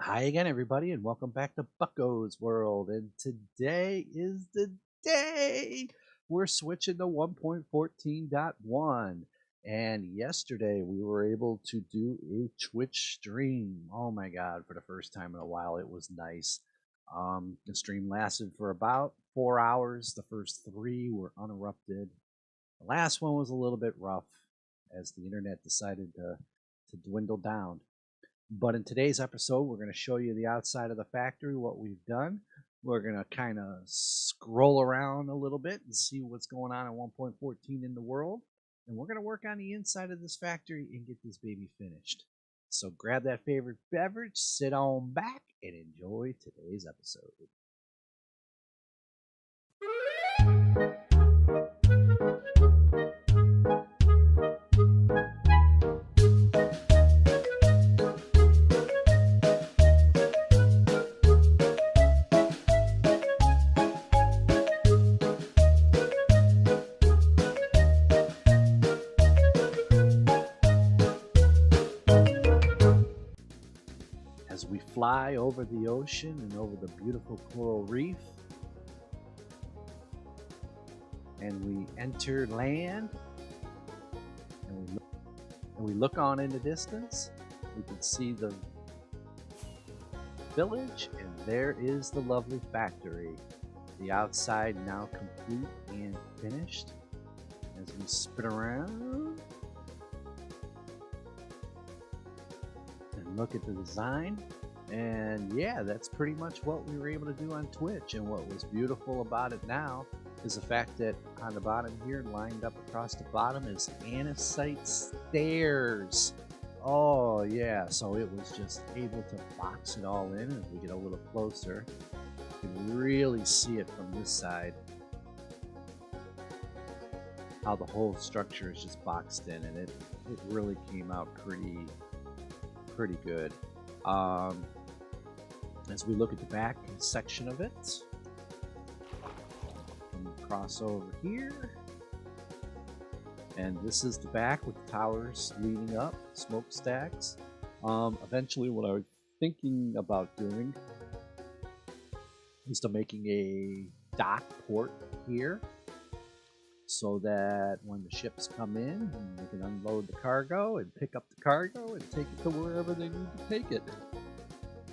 Hi again, everybody, and welcome back to Bucco's World. And today is the day we're switching to 1.14.1. And yesterday we were able to do a Twitch stream. Oh my God, for the first time in a while, it was nice. The stream lasted for about 4 hours. The first three were uninterrupted. The last one was a little bit rough as the internet decided to dwindle down. But in today's episode, we're going to show you the outside of the factory, what we've done. We're going to kind of scroll around a little bit and see what's going on in 1.14 in the world. And we're going to work on the inside of this factory and get this baby finished. So grab that favorite beverage, sit on back, and enjoy today's episode. As we fly over the ocean and over the beautiful coral reef, and we enter land, and we look on in the distance, we can see the village, and there is the lovely factory. The outside now complete and finished. As we spin around and look at the design, and yeah, that's pretty much what we were able to do on Twitch. And what was beautiful about it now is the fact that on the bottom here, lined up across the bottom, is andesite stairs. Oh yeah, so it was just able to box it all in. As we get a little closer, you can really see it from this side, how the whole structure is just boxed in, and it really came out pretty good. As we look at the back section of it, and cross over here, and this is the back with the towers leading up, smokestacks. Eventually, what I was thinking about doing is to making a dock port here, so that when the ships come in, they can unload the cargo and pick up the cargo and take it to wherever they need to take it.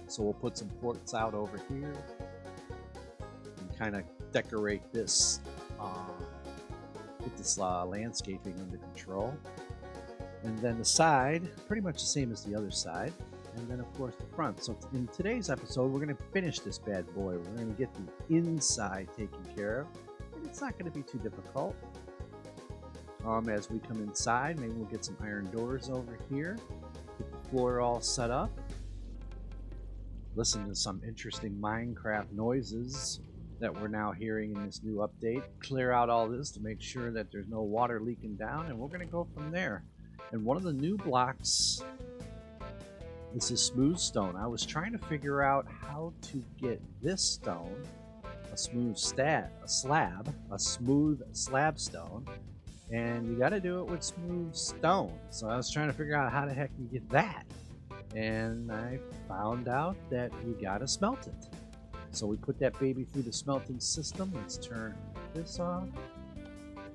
So we'll put some ports out over here and kind of decorate this, get this landscaping under control. And then the side, pretty much the same as the other side. And then of course the front. So in today's episode, we're going to finish this bad boy. We're going to get the inside taken care of. And it's not going to be too difficult. As we come inside, maybe we'll get some iron doors over here. Get the floor all set up. Listen to some interesting Minecraft noises that we're now hearing in this new update. Clear out all this to make sure that there's no water leaking down, and we're going to go from there. And one of the new blocks is this smooth stone. I was trying to figure out how to get this stone, a smooth slab stone, and you got to do it with smooth stone. So I was trying to figure out how the heck you get that, and I found out that you got to smelt it. So we put that baby through the smelting system. Let's turn this off.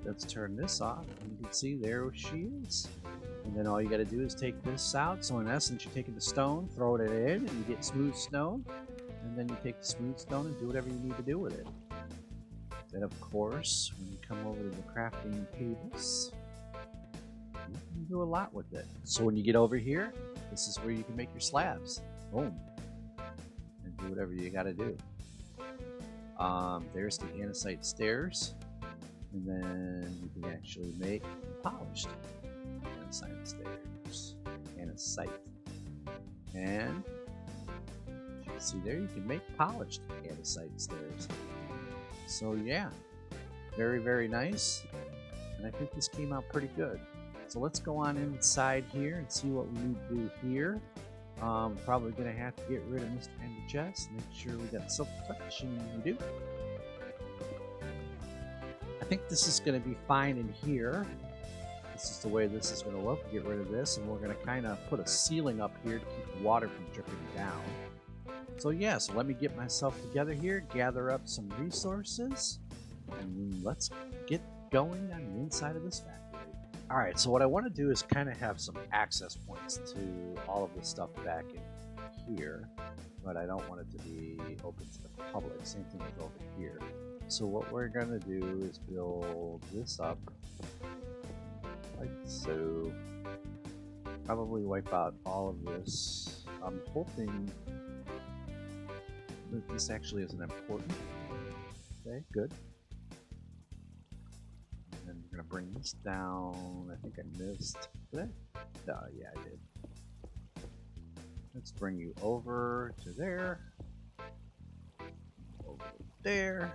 Let's turn this off, and you can see there she is. And then all you got to do is take this out. So in essence, you're taking the stone, throw it in, and you get smooth stone. And then you take the smooth stone and do whatever you need to do with it. Then of course, when you come over to the crafting tables, you can do a lot with it. So when you get over here, this is where you can make your slabs. Boom. And do whatever you got to do. There's the andesite stairs. And then you can actually make polished andesite stairs. Andesite. And as you can see there, you can make polished andesite stairs. So yeah, very, very nice. And I think this came out pretty good. So let's go on inside here and see what we need to do here. Probably going to have to get rid of Mr. Ender Chest, make sure we got silk protection. We do. I think this is going to be fine in here. This is the way this is going to look. Get rid of this, and we're going to kind of put a ceiling up here to keep the water from dripping down. So yeah, so let me get myself together here, gather up some resources, and let's get going on the inside of this factory. Alright, so what I want to do is kind of have some access points to all of this stuff back in here, but I don't want it to be open to the public. Same thing with over here. So what we're going to do is build this up like so. Probably wipe out all of this. I'm hoping that this actually isn't important. Okay, good. And then we're gonna bring this down. I think I missed. Did I? Yeah, I did. Let's bring you over to there. Over to there.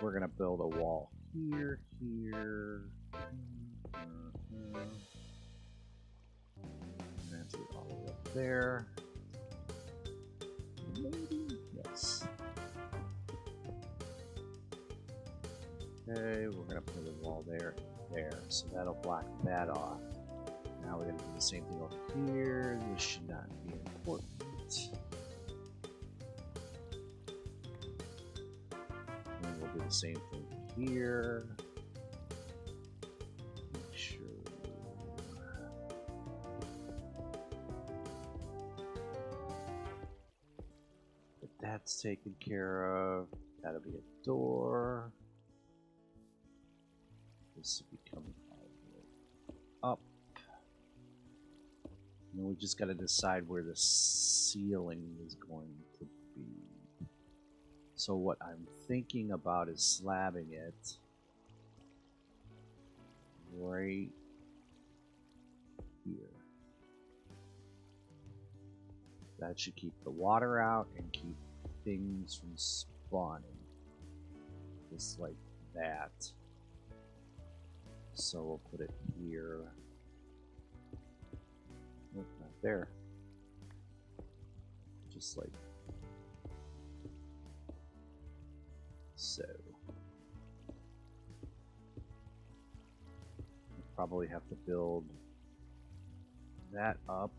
We're gonna build a wall here, here. That's it all the way up there. Maybe? Yes. Okay, we're gonna put a wall there, so that'll block that off. Now we're gonna do the same thing over here. This should not be important. And we'll do the same thing here. Make sure. That that's taken care of. That'll be a door. This will be coming all the way up. And then we just got to decide where the ceiling is going to be. So what I'm thinking about is slabbing it right here. That should keep the water out and keep things from spawning. Just like that. So we'll put it here. Nope, not there. Just like so. We'll probably have to build that up.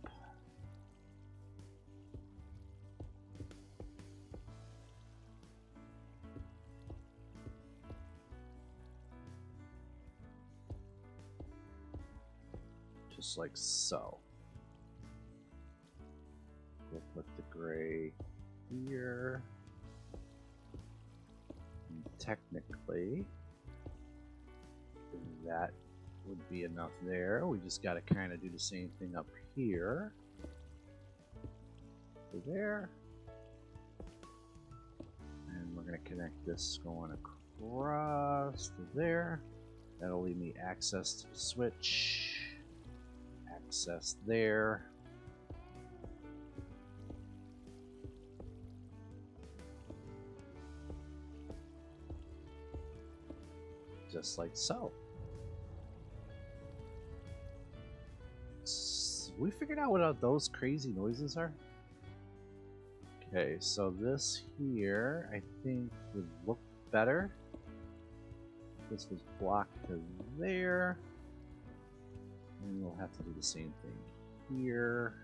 Just like so. We'll put the gray here. And technically, that would be enough there. We just got to kind of do the same thing up here. To there. And we're going to connect this going across to there. That'll leave me access to the switch. Access there. Just like so. We figured out what those crazy noises are. Okay, so this here I think would look better. This was blocked to there. And we'll have to do the same thing here.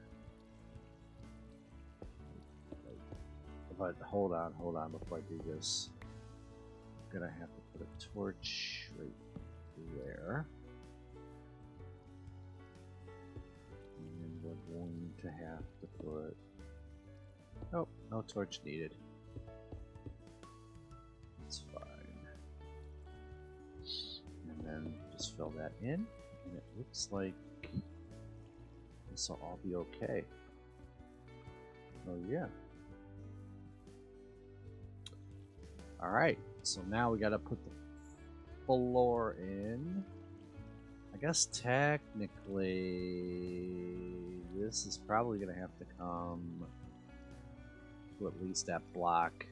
But hold on before I do this. I'm gonna have to put a torch right there. And then we're going to have to put... Oh, no torch needed. That's fine. And then just fill that in. And it looks like this will all be okay. Oh yeah. Alright, so now we gotta put the floor in. I guess technically this is probably gonna have to come to at least that block.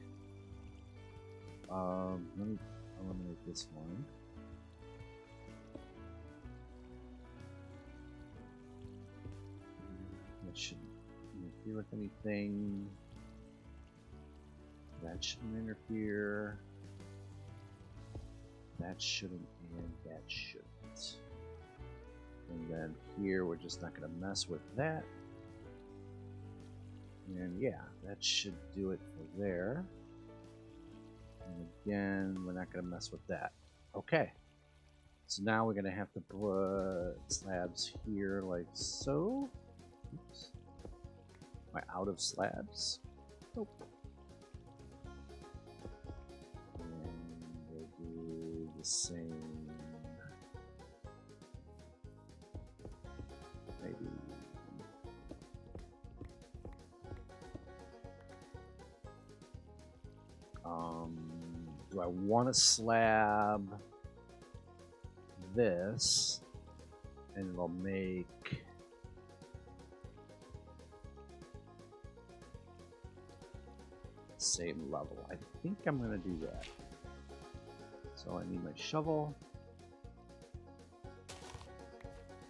Let me eliminate this one. That shouldn't interfere with anything. That shouldn't interfere. That shouldn't, and that shouldn't. And then here, we're just not going to mess with that. And yeah, that should do it for there. And again, we're not going to mess with that. Okay. So now we're going to have to put slabs here like so. Oops. Am I out of slabs? Nope. And we'll do the same. Maybe. Do I want to slab this, and it'll make same level? I think I'm going to do that. So I need my shovel.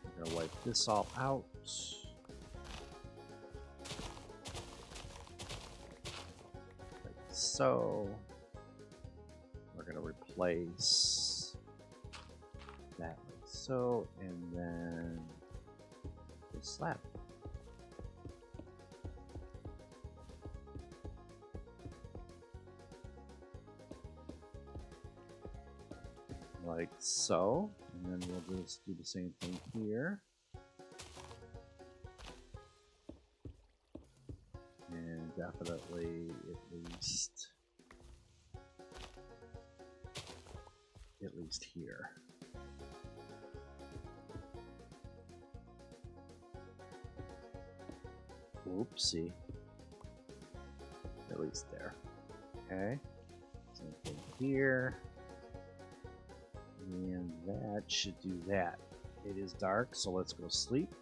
I'm going to wipe this all out. Like so. We're going to replace that like so, and then the slab. Like so, and then we'll just do the same thing here. And definitely at least here. Oopsie. At least there. Okay. Same thing here. And that should do that. It is dark, so let's go sleep.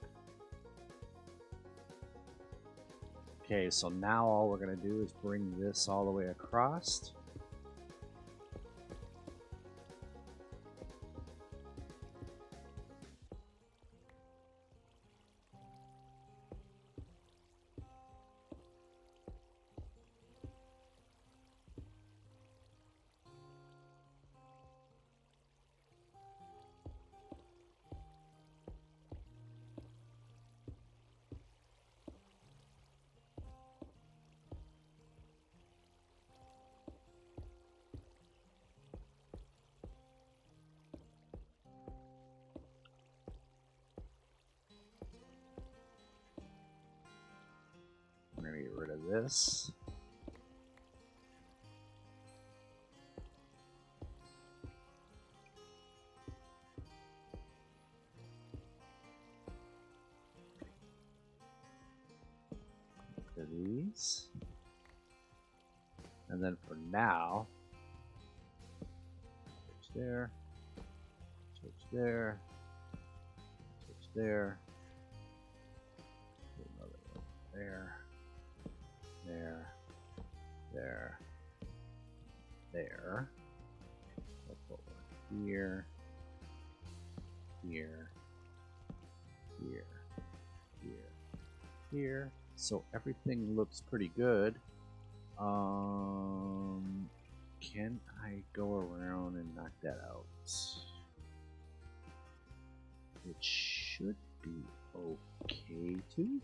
Okay, so now all we're going to do is bring this all the way across. I'm going to get rid of this. Look at these. And then for now, switch there, switch there, switch there, another one there. There. We'll put one here, here. So everything looks pretty good. Can I go around and knock that out? It should be okay too.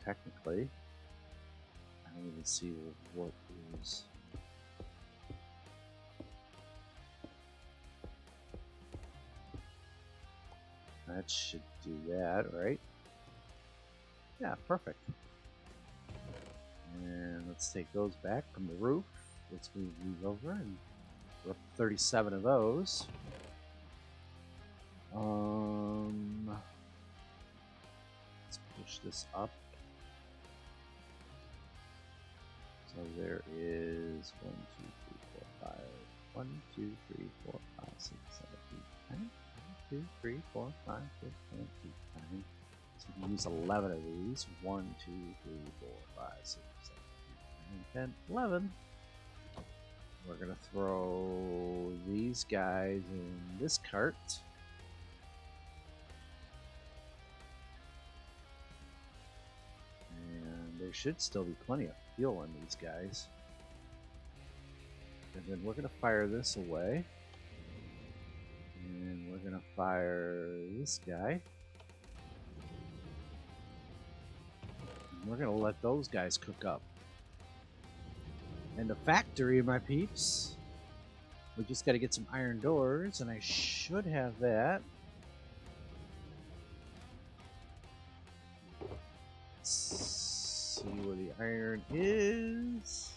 Technically, I don't even see what is. That should do that, right? Yeah, perfect. And let's take those back from the roof. Let's move these over, and we're up to 37 of those. Let's push this up. So there is 1, 2, 3, 4, 5. 1, 2, 3, 4, 5, 6, 7, 8, 9. 1, 2, 3, 4, 5, 6, 7, 8, 9. So we can use 11 of these. 1, 2, 3, 4, 5, 6, 7, 8, 9, 10, 11. We're going to throw these guys in this cart. And there should still be plenty of fuel in these guys. And then we're going to fire this away. fire this guy. And we're gonna let those guys cook up. And the factory, my peeps. We just gotta get some iron doors, and I should have that. Let's see where the iron is.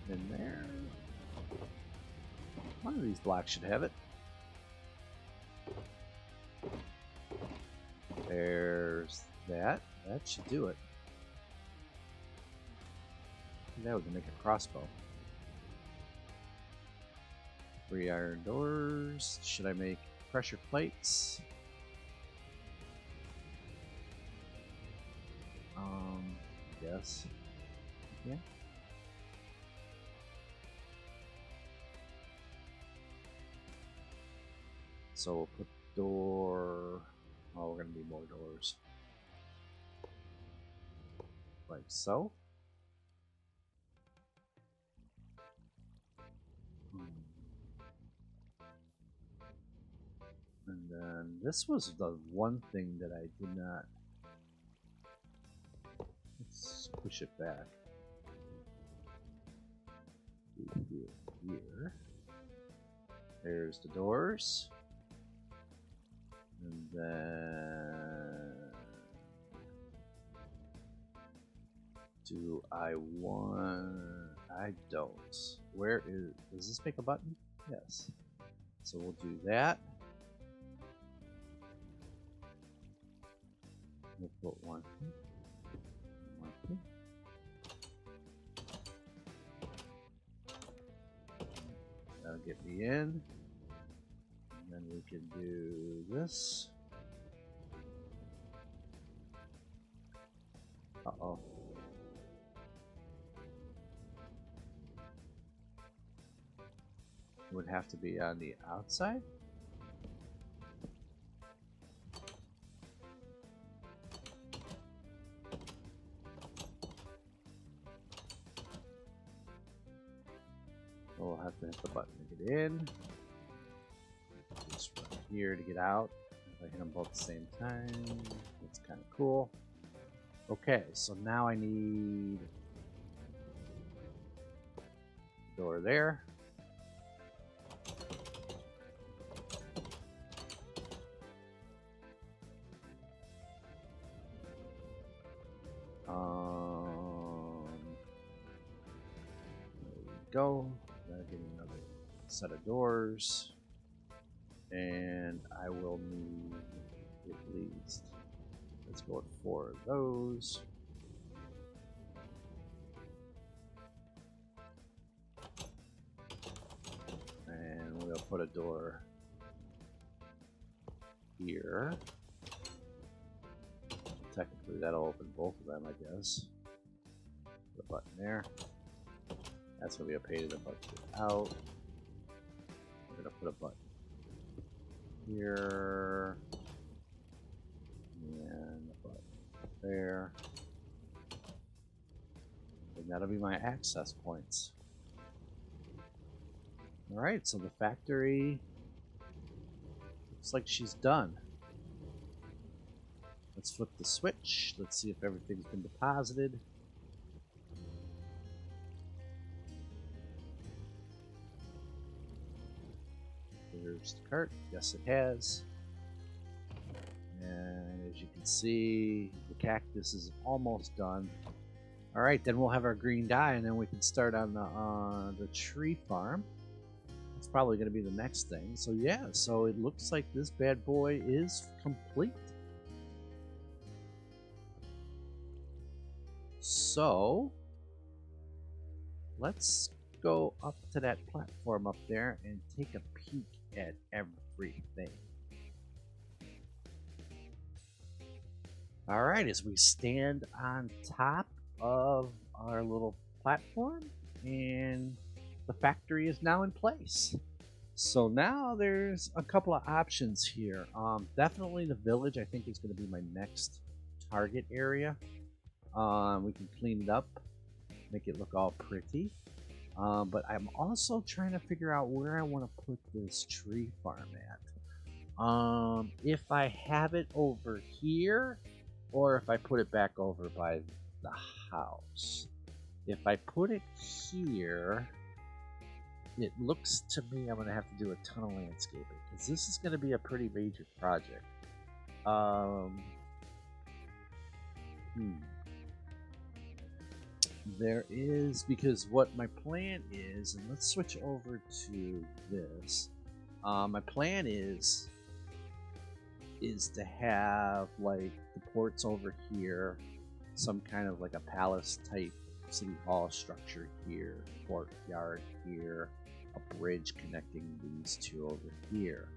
In there. One of these blocks should have it. There's that. That should do it. Now we can make a crossbow. 3 iron doors. Should I make pressure plates? Yes. Yeah. So we'll put door. Oh, we're gonna need more doors. Like so. And then this was the one thing that I did not. Let's push it back. Here. There's the doors. And then do I want? I don't. Where is? Does this make a button? Yes. So we'll do that. We'll put one. That'll get me in. And then we can do this. Uh-oh. It would have to be on the outside. We'll have to hit the button to get in. Just right here to get out. If I hit them both at the same time, that's kind of cool. Okay, so now I need a door there. There we go. Gotta get another set of doors, and I will need at least, let's go with 4 of those. And we'll put a door here. Technically that'll open both of them, I guess. Put a button there. That's going to be a pain in the butt to get out. We're going to put a button here. And a button there. And that'll be my access points. Alright, so the factory looks like she's done. Let's flip the switch. Let's see if everything's been deposited. There's the cart. Yes, it has. And as you can see, the cactus is almost done. All right, then we'll have our green dye, and then we can start on the tree farm. That's probably going to be the next thing. So yeah, so it looks like this bad boy is complete. So let's go up to that platform up there and take a peek at everything. All right, as we stand on top of our little platform, and the factory is now in place. So now there's a couple of options here. Definitely the village, I think, is going to be my next target area. We can clean it up, make it look all pretty. But I'm also trying to figure out where I want to put this tree farm at. If I have it over here, or if I put it back over by the house. If I put it here, it looks to me I'm going to have to do a ton of landscaping, because this is going to be a pretty major project. There is, because what my plan is, and let's switch over to this. My plan is to have like the ports over here, some kind of like a palace type city hall structure here, courtyard here, a bridge connecting these two over here.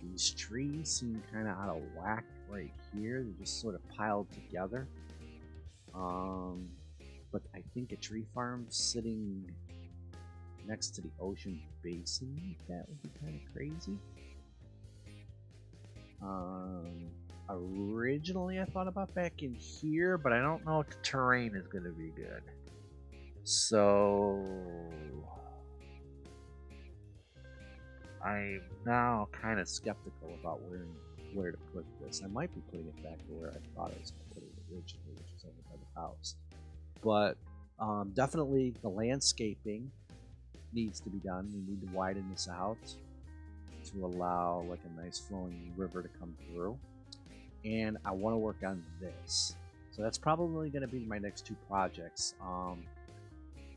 These trees seem kind of out of whack right here. They're just sort of piled together. But I think a tree farm sitting next to the ocean basin, that would be kind of crazy. Originally I thought about back in here, but I don't know if the terrain is going to be good. So I'm now kind of skeptical about where to put this. I might be putting it back to where I thought I was going to put it originally, which is over by the house. But definitely the landscaping needs to be done. We need to widen this out to allow like a nice flowing river to come through. And I want to work on this. So that's probably going to be my next two projects.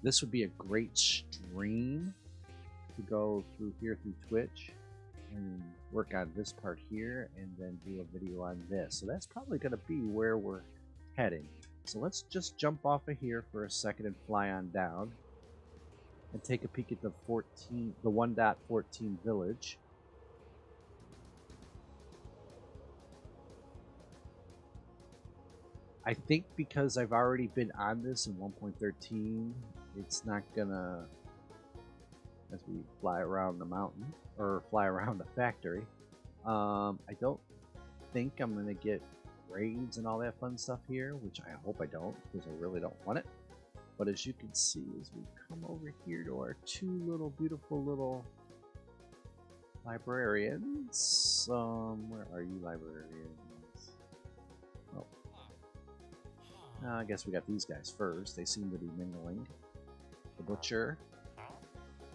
This would be a great stream to go through here through Twitch and work on this part here and then do a video on this. So that's probably going to be where we're heading. So let's just jump off of here for a second and fly on down and take a peek at the 1.14 village. I think because I've already been on this in 1.13, it's not gonna, as we fly around the mountain, or fly around the factory, I don't think I'm gonna get raids and all that fun stuff here, which I hope I don't, because I really don't want it. But as you can see, as we come over here to our two little beautiful little librarians, where are you, librarians? Oh, I guess we got these guys first. They seem to be mingling. The butcher,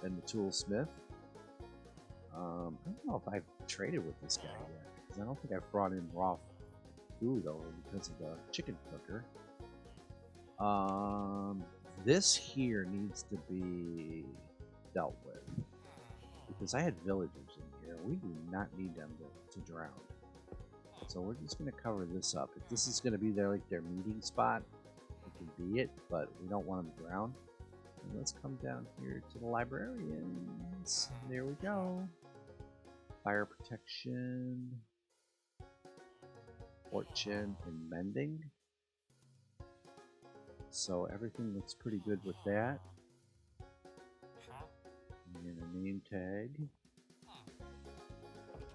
and the toolsmith. I don't know if I've traded with this guy yet, because I don't think I've brought in raw food over because of the chicken cooker. This here needs to be dealt with, because I had villagers in here. We do not need them to drown. So we're just going to cover this up. If this is going to be their meeting spot, it can be it, but we don't want them to drown. And let's come down here to the librarians. There we go. Fire protection, fortune, and mending. So everything looks pretty good with that. And a name tag.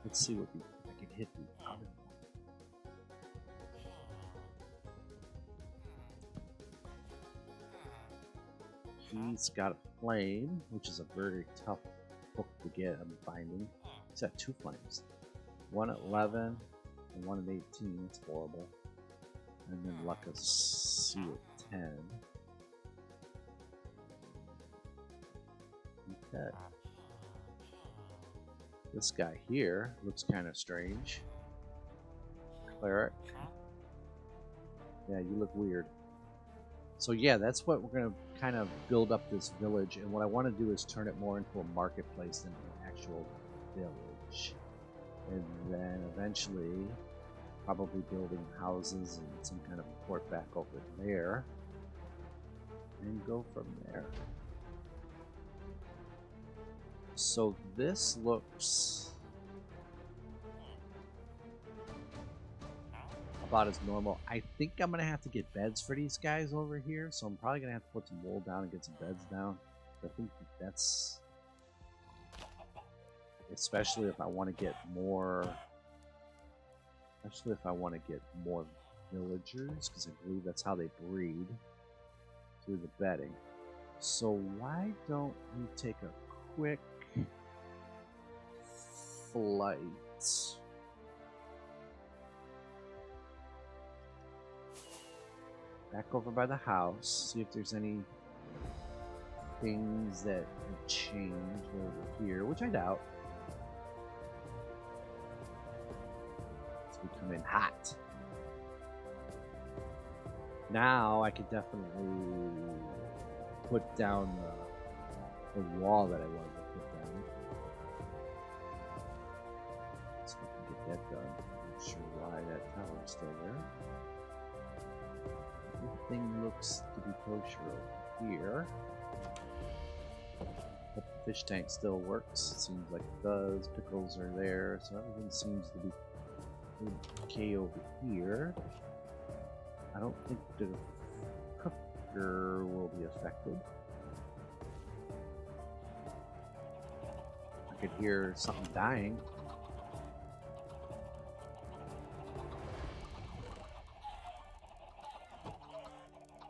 Let's see what if I can hit the other one. He's got a flame, which is a very tough book to get, I'm finding. He's got two flames. One at 11 and one at 18. It's horrible. And then Luck of C at 10. Okay. This guy here looks kind of strange. Cleric. Yeah, you look weird. So yeah, that's what we're going to kind of build up this village, and what I want to do is turn it more into a marketplace than an actual village. And then eventually probably building houses and some kind of a port back over there, and go from there. So this looks about as normal. I think I'm gonna have to get beds for these guys over here, so I'm probably gonna have to put some wool down and get some beds down. I think that's, especially if I want to get more, villagers, because I believe that's how they breed, through the bedding. So why don't we take a quick flight? Back over by the house, see if there's any things that have changed over here, which I doubt. We come in hot. Now I could definitely put down the wall that I wanted to put down. So we can get that done. I'm not sure why that tower's still there. Everything looks to be kosher over here. Hope the fish tank still works. It seems like it does. Pickles are there, so everything seems to be okay over here. I don't think the cooker will be affected. I could hear something dying.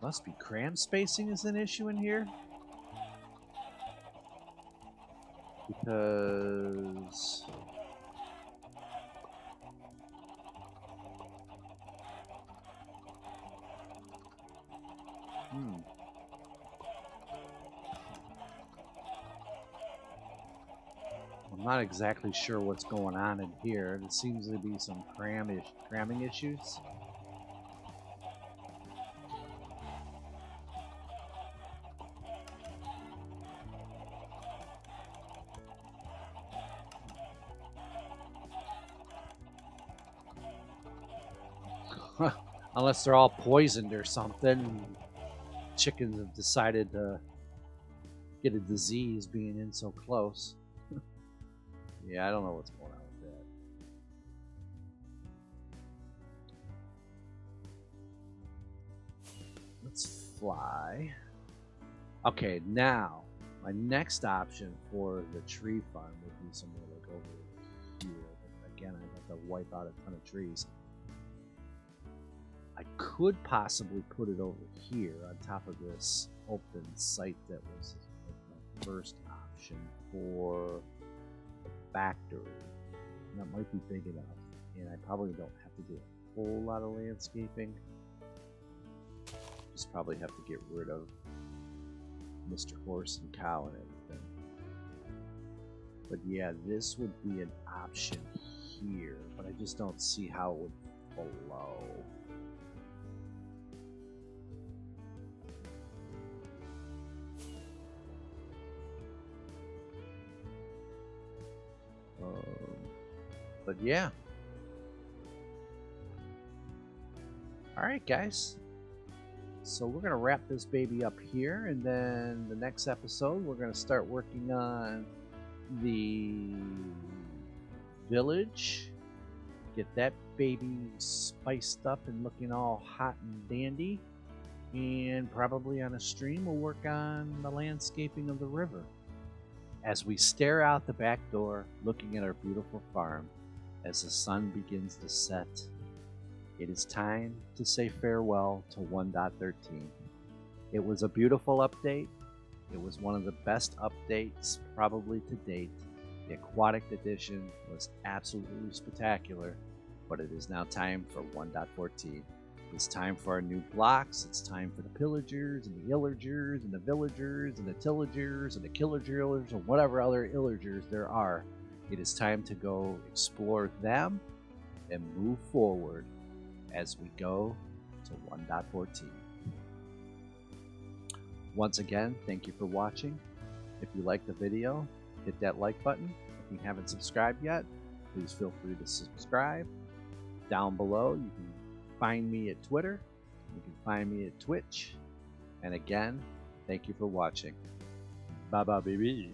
Must be cram spacing is an issue in here. Because I'm not exactly sure what's going on in here. There seems to be some cramming issues. Unless they're all poisoned or something. Chickens have decided to get a disease being in so close. Yeah, I don't know what's going on with that. Let's fly. Okay, now my next option for the tree farm would be somewhere like over here. But again, I'd have to wipe out a ton of trees. I could possibly put it over here on top of this open site that was like my first option for the factory. And that might be big enough, and I probably don't have to do a whole lot of landscaping. Just probably have to get rid of Mr. Horse and Cow and everything. But yeah, this would be an option here, but I just don't see how it would flow. But yeah. Alright guys. So we're going to wrap this baby up here, and then the next episode we're going to start working on the village. Get that baby spiced up and looking all hot and dandy. And probably on a stream we'll work on the landscaping of the river. As we stare out the back door, looking at our beautiful farm, as the sun begins to set, it is time to say farewell to 1.13. It was a beautiful update. It was one of the best updates probably to date. The aquatic edition was absolutely spectacular, but it is now time for 1.14. It's time for our new blocks. It's time for the pillagers and the illagers and the villagers and the tillagers and the killagers and whatever other illagers there are. It is time to go explore them and move forward as we go to 1.14. Once again, thank you for watching. If you liked the video, hit that like button. If you haven't subscribed yet, please feel free to subscribe. Down below, you can find me at Twitter. You can find me at Twitch. And again, thank you for watching. Bye bye, baby.